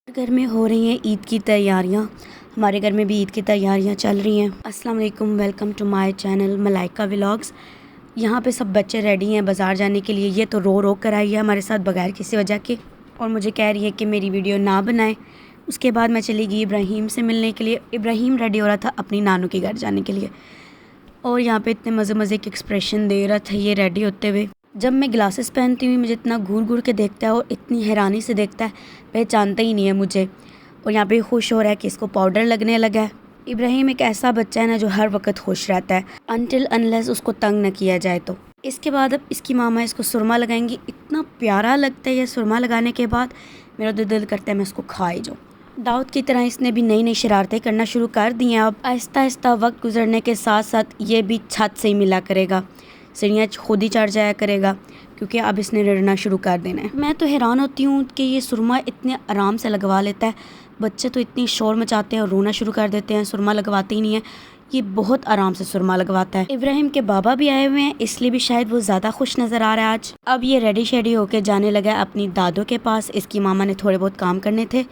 घर में हो रही हैं ईद की तैयारियां। हमारे घर में भी ईद की तैयारियां चल रही हैं। अस्सलाम वालेकुम, welcome to my channel Malaika vlogs. यहाँ पे सब बच्चे रेडी हैं बाज़ार जाने के लिए। ये तो रो रो कर आई है हमारे साथ बगैर किसी वजह के, और मुझे कह रही है कि मेरी वीडियो ना बनाए। उसके बाद मैं चली गई इब्राहीम से मिलने के लिए। इब्राहीम रेडी हो रहा था अपनी नानू के घर जाने के लिए, और यहाँ पे इतने मज़े मज़े के एक्सप्रेशन दे रहा था ये रेडी होते हुए। जब मैं ग्लासेस पहनती हुई मुझे इतना घूर घूर के देखता है और इतनी हैरानी से देखता है, पहचानता ही नहीं है मुझे। और यहाँ पे खुश हो रहा है कि इसको पाउडर लगने लगा है। इब्राहीम एक ऐसा बच्चा है ना जो हर वक्त खुश रहता है अनटिल अनलेस उसको तंग न किया जाए। तो इसके बाद अब इसकी मामा इसको सुरमा लगाएंगी। इतना प्यारा लगता है ये सुरमा लगाने के बाद, मेरा तो दिल करता है मैं इसको खा ही जाऊँ। दाऊद की तरह इसने भी नई नई शरारतें करना शुरू कर दी हैं। अब आहिस्ता आहिस्ता वक्त गुजरने के साथ साथ ये भी छत से ही मिला करेगा, सीढ़ियाँ खुद ही चढ़ जाया करेगा, क्योंकि अब इसने रड़ना शुरू कर देना है। मैं तो हैरान होती हूँ कि ये सुरमा इतने आराम से लगवा लेता है। बच्चे तो इतनी शोर मचाते हैं और रोना शुरू कर देते हैं, सुरमा लगवाते ही नहीं है। ये बहुत आराम से सुरमा लगवाता है। इब्राहिम के बाबा भी आए हुए हैं, इसलिए भी शायद वो ज़्यादा खुश नज़र आ रहा है आज। अब ये रेडी शेडी होके जाने लगा है अपनी दादों के पास। इसकी मामा ने थोड़े बहुत काम करने थे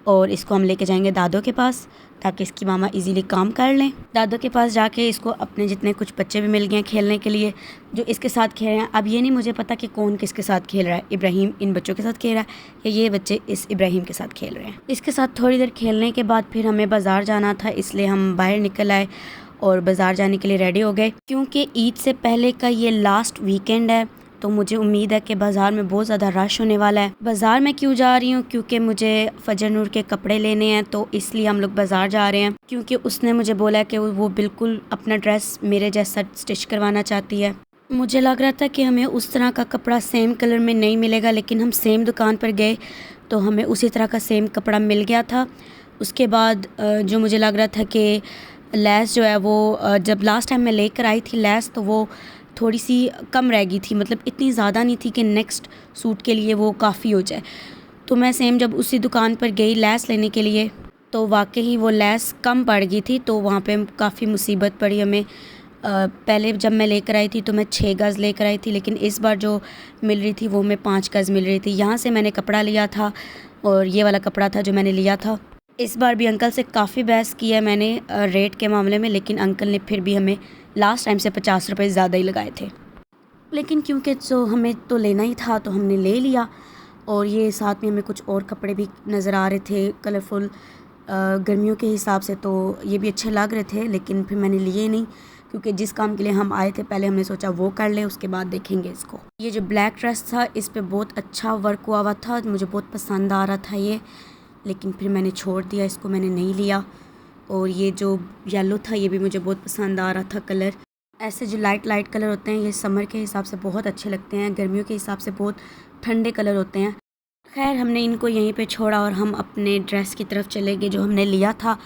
और इसको हम लेके जाएंगे दादों के पास, ताकि इसकी मामा इजीली काम कर लें। दादों के पास जाके इसको अपने जितने कुछ बच्चे भी मिल गए हैं खेलने के लिए, जो इसके साथ खेल रहे हैं। अब ये नहीं मुझे पता कि कौन किसके साथ खेल रहा है। इब्राहीम इन बच्चों के साथ खेल रहा है या ये बच्चे इस इब्राहीम के साथ खेल रहे हैं। इसके साथ थोड़ी देर खेलने के बाद फिर हमें बाज़ार जाना था, इसलिए हम बाहर निकल आए और बाज़ार जाने के लिए रेडी हो गए। क्योंकि ईद से पहले का ये लास्ट वीकेंड है, तो मुझे उम्मीद है कि बाज़ार में बहुत ज़्यादा रश होने वाला है। बाज़ार में क्यों जा रही हूँ? क्योंकि मुझे फजर नूर के कपड़े लेने हैं, तो इसलिए हम लोग बाज़ार जा रहे हैं। क्योंकि उसने मुझे बोला कि वो बिल्कुल अपना ड्रेस मेरे जैसा स्टिच करवाना चाहती है। मुझे लग रहा था कि हमें उस तरह का कपड़ा सेम कलर में नहीं मिलेगा, लेकिन हम सेम दुकान पर गए तो हमें उसी तरह का सेम कपड़ा मिल गया था। उसके बाद जो मुझे लग रहा था कि लैस जो है वो जब लास्ट टाइम मैं लेकर आई थी लैस, तो वो थोड़ी सी कम रह गई थी, मतलब इतनी ज़्यादा नहीं थी कि नेक्स्ट सूट के लिए वो काफ़ी हो जाए। तो मैं सेम जब उसी दुकान पर गई लैस लेने के लिए, तो वाकई वो लैस कम पड़ गई थी, तो वहाँ पे काफ़ी मुसीबत पड़ी हमें। पहले जब मैं लेकर आई थी तो मैं 6 गज़ लेकर आई थी, लेकिन इस बार जो मिल रही थी वो हमें 5 गज़ मिल रही थी। यहाँ से मैंने कपड़ा लिया था और ये वाला कपड़ा था जो मैंने लिया था। इस बार भी अंकल से काफ़ी बहस किया मैंने रेट के मामले में, लेकिन अंकल ने फिर भी हमें लास्ट टाइम से 50 रुपये ज़्यादा ही लगाए थे। लेकिन क्योंकि जो हमें तो लेना ही था तो हमने ले लिया। और ये साथ में हमें कुछ और कपड़े भी नज़र आ रहे थे कलरफुल गर्मियों के हिसाब से, तो ये भी अच्छे लग रहे थे, लेकिन फिर मैंने लिए नहीं, क्योंकि जिस काम के लिए हम आए थे पहले हमने सोचा वो कर लें, उसके बाद देखेंगे इसको। ये जो ब्लैक ड्रेस था इस पर बहुत अच्छा वर्क हुआ हुआ था, मुझे बहुत पसंद आ रहा था ये, लेकिन फिर मैंने छोड़ दिया, इसको मैंने नहीं लिया। और ये जो येलो था ये भी मुझे बहुत पसंद आ रहा था कलर। ऐसे जो लाइट लाइट कलर होते हैं ये समर के हिसाब से बहुत अच्छे लगते हैं, गर्मियों के हिसाब से बहुत ठंडे कलर होते हैं। खैर हमने इनको यहीं पे छोड़ा और हम अपने ड्रेस की तरफ चले गए जो हमने लिया था।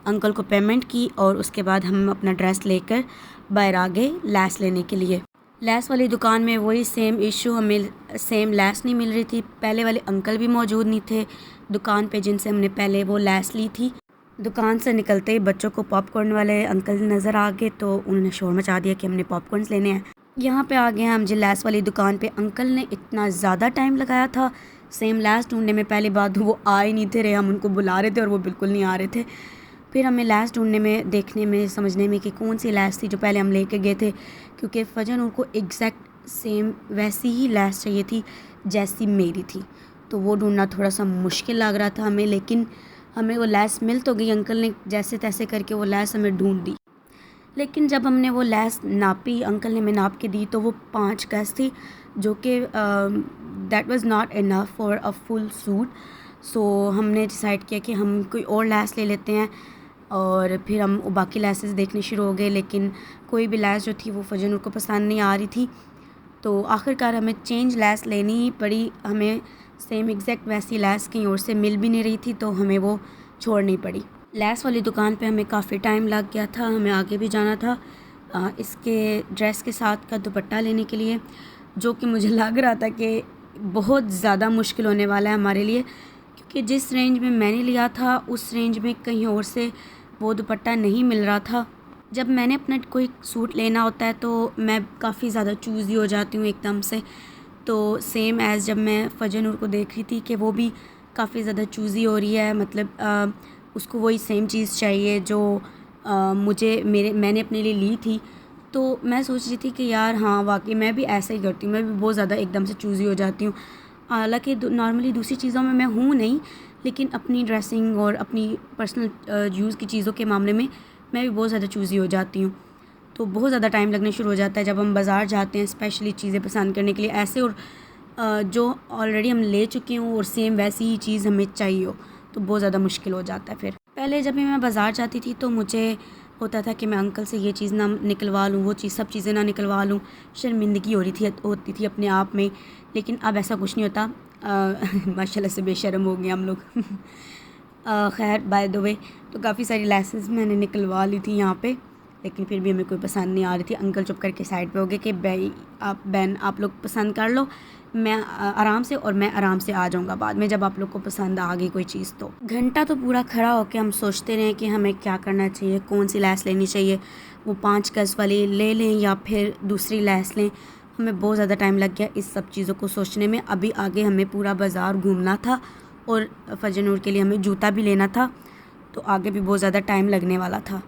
अंकल को पेमेंट की और उसके बाद हम अपना ड्रेस लेकर बाहर आ गए लैस लेने के लिए। लैस वाली दुकान में वही सेम इशू, हमें सेम लैस नहीं मिल रही थी। पहले वाले अंकल भी मौजूद नहीं थे दुकान पे जिनसे हमने पहले वो लैस ली थी। दुकान से निकलते ही बच्चों को पॉपकॉर्न वाले अंकल नज़र आ गए, तो उन्होंने शोर मचा दिया कि हमने पॉपकॉर्न्स लेने हैं। यहाँ पे आ गए हैं हम जी लैस वाली दुकान पे। अंकल ने इतना ज़्यादा टाइम लगाया था सेम लैस ढूंढने में। पहली बात वो आ ही नहीं थे रहे, हम उनको बुला रहे थे और वो बिल्कुल नहीं आ रहे थे। फिर हमें लैस ढूंढने में, देखने में, समझने में कि कौन सी लैस थी जो पहले हम लेके गए थे, क्योंकि फजर नूर को एग्जैक्ट सेम वैसी ही लैस चाहिए थी जैसी मेरी थी। तो वो ढूंढना थोड़ा सा मुश्किल लग रहा था हमें, लेकिन हमें वो लैस मिल तो गई। अंकल ने जैसे तैसे करके वो लैस हमें ढूंढ दी। लेकिन जब हमने वो लैस नापी, अंकल ने हमें नाप के दी, तो वो 5 गज थी, जो कि that was not enough for a full suit. So हमने डिसाइड किया कि हम कोई और लैस ले लेते हैं, और फिर हम बाकी लैसेस देखने शुरू हो गए, लेकिन कोई भी लैस जो थी वो फजर नूर को पसंद नहीं आ रही थी। तो आखिरकार हमें चेंज लैस लेनी ही पड़ी। हमें सेम एग्जैक्ट वैसी लैस कहीं और से मिल भी नहीं रही थी, तो हमें वो छोड़नी पड़ी। लैस वाली दुकान पे हमें काफ़ी टाइम लग गया था, हमें आगे भी जाना था इसके ड्रेस के साथ का दुपट्टा लेने के लिए, जो कि मुझे लग रहा था कि बहुत ज़्यादा मुश्किल होने वाला है हमारे लिए, क्योंकि जिस रेंज में मैंने लिया था उस रेंज में कहीं और से वो दुपट्टा नहीं मिल रहा था। जब मैंने अपना कोई सूट लेना होता है तो मैं काफ़ी ज़्यादा चूज़ी हो जाती हूँ एकदम से। तो सेम एज़ जब मैं फजर नूर को देख रही थी कि वो भी काफ़ी ज़्यादा चूज़ी हो रही है, मतलब उसको वही सेम चीज़ चाहिए जो मैंने अपने लिए ली थी। तो मैं सोच रही थी कि यार हाँ वाकई मैं भी ऐसा ही करती हूँ, मैं भी बहुत ज़्यादा एकदम से चूज़ी हो जाती हूँ। हालांकि नॉर्मली दूसरी चीज़ों में मैं हूँ नहीं, लेकिन अपनी ड्रेसिंग और अपनी पर्सनल यूज़ की चीज़ों के मामले में मैं भी बहुत ज़्यादा चूज़ी हो जाती हूँ। तो बहुत ज़्यादा टाइम लगने शुरू हो जाता है जब हम बाज़ार जाते हैं स्पेशली चीज़ें पसंद करने के लिए ऐसे, और जो ऑलरेडी हम ले चुके हों और सेम वैसी ही चीज़ हमें चाहिए हो, तो बहुत ज़्यादा मुश्किल हो जाता है। फिर पहले जब भी मैं बाज़ार जाती थी तो मुझे होता था कि मैं अंकल से ये चीज़ ना निकलवा लूँ, वो चीज़ सब चीज़ें ना निकलवा लूँ, शर्मिंदगी होती थी अपने आप में। लेकिन अब ऐसा कुछ नहीं होता, माशाल्लाह से बेशर्म हो गए हम लोग। खैर बाय द वे, तो काफ़ी सारी लेसेस मैंने निकलवा ली थी यहाँ पे, लेकिन फिर भी हमें कोई पसंद नहीं आ रही थी। अंकल चुप करके साइड पे हो गए कि बहन आप लोग पसंद कर लो, मैं आराम से, और मैं आराम से आ जाऊँगा बाद में जब आप लोग को पसंद आ गई कोई चीज़। तो घंटा तो पूरा खड़ा होकर हम सोचते रहे कि हमें क्या करना चाहिए, कौन सी लैस लेनी चाहिए, वो 5 गज़ वाली ले लें या फिर दूसरी लैस लें। हमें बहुत ज़्यादा टाइम लग गया इस सब चीज़ों को सोचने में। अभी आगे हमें पूरा बाज़ार घूमना था और फजर नूर के लिए हमें जूता भी लेना था, तो आगे भी बहुत ज़्यादा टाइम लगने वाला था।